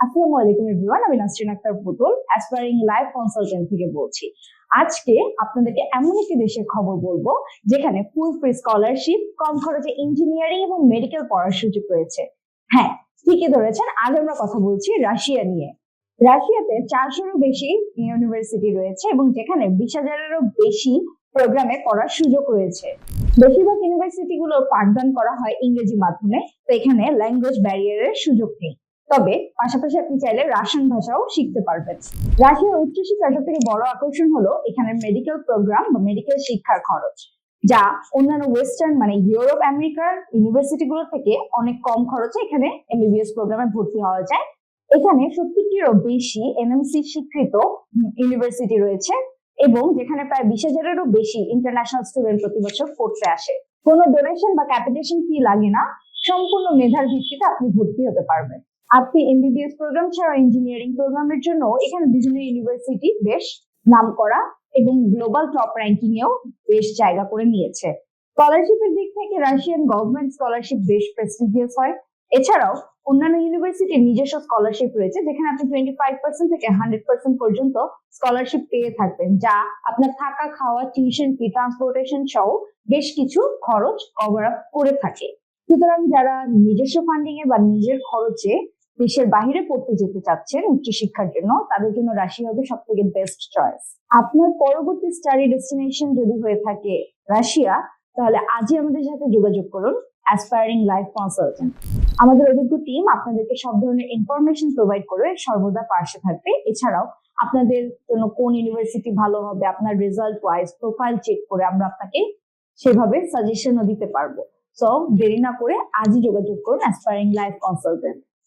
আসসালামু আলাইকুম এভরিওয়ান, আমি নাসরিন আক্তার পুতুল অ্যাসপায়ারিং লাইফ কনসালটেন্ট থেকে বলছি। আজকে আপনাদেরকে এমন একটি দেশের খবর বলবো যেখানে ফুল ফ্রি স্কলারশিপ, কম খরচে ইঞ্জিনিয়ারিং এবং মেডিকেল পড়ার সুযোগ রয়েছে। হ্যাঁ, ঠিকই ধরেছেন, আজ আমরা কথা বলছি রাশিয়া নিয়ে। রাশিয়াতে 400-এরও বেশি ইউনিভার্সিটি রয়েছে এবং যেখানে 20,000-এরও বেশি প্রোগ্রামে পড়ার সুযোগ রয়েছে। বেশিরভাগ ইউনিভার্সিটি গুলো পাঠদান করা হয় ইংরেজি মাধ্যমে, তো এখানে ল্যাঙ্গুয়েজ ব্যারিয়ারের সুযোগ নেই। তবে পাশাপাশি আপনি চাইলে রাশিয়ান ভাষাও শিখতে পারবেন। রাশিয়ার উচ্চশিক্ষার সব থেকে বড় আকর্ষণ হলো এখানে মেডিকেল প্রোগ্রাম বা মেডিকেল শিক্ষার খরচ, যা অন্যান্য ওয়েস্টার্ন মানে ইউরোপ আমেরিকার ইউনিভার্সিটি গুলো থেকে অনেক কম খরচে এখানে এমবিবিএস প্রোগ্রামে ভর্তি হওয়া যায়। এখানে 70-টিরও বেশি এনএমসি স্বীকৃত ইউনিভার্সিটি রয়েছে এবং যেখানে প্রায় 20,000-এরও বেশি ইন্টারন্যাশনাল স্টুডেন্ট প্রতি বছর পড়তে আসে। কোনো ডোনেশন বা ক্যাপিটেশন ফি লাগে না, সম্পূর্ণ মেধার ভিত্তিতে আপনি ভর্তি হতে পারবেন। আপনি এমবিবিএস প্রোগ্রাম ছাড়া ইঞ্জিনিয়ারিং প্রোগ্রামের জন্য এখানে বিভিন্ন ইউনিভার্সিটি বেশ নামকরা এবং গ্লোবাল টপ র্যাঙ্কিং এও বেশ জায়গা করে নিয়েছে। স্কলারশিপের দিক থেকে রাশিয়ান গভর্নমেন্ট স্কলারশিপ বেশ প্রেস্টিজিয়াস হয়। এছাড়াও অন্যান্য ইউনিভার্সিটির নিজস্ব স্কলারশিপ রয়েছে যেখানে আপনি 25% থেকে 100% পর্যন্ত স্কলারশিপ পেয়ে থাকবেন, যা আপনার থাকা, খাওয়া, টিউশন ফি, ট্রান্সপোর্টেশন সহ বেশ কিছু খরচ কভার আপ করে থাকে। সুতরাং যারা নিজস্ব ফান্ডিং এ বা নিজের খরচে দেশের বাইরে পড়তে যেতে চাচ্ছেন উচ্চশিক্ষার জন্য, তাদের জন্য রাশিয়া হবে সব থেকে বেস্ট চয়েস। আপনার পরবর্তী স্টাডি ডেস্টিনেশন যদি হয়ে থাকে রাশিয়া, তাহলে আজই আমাদের সাথে যোগাযোগ করুন অ্যাসপায়ারিং লাইফ কনসালটেন্ট। আমাদের অভিজ্ঞ টিম আপনাদেরকে সব ধরনের ইনফরমেশন প্রোভাইড করে সর্বদা পাশে থাকবে। এছাড়াও আপনাদের জন্য কোন ইউনিভার্সিটি ভালো হবে, আপনার রেজাল্ট ওয়াইজ প্রোফাইল চেক করে আমরা আপনাকে সেভাবে সাজেশনও দিতে পারবো। সো দেরি না করে আজই যোগাযোগ করুন অ্যাসপায়ারিং লাইফ কনসালটেন্ট।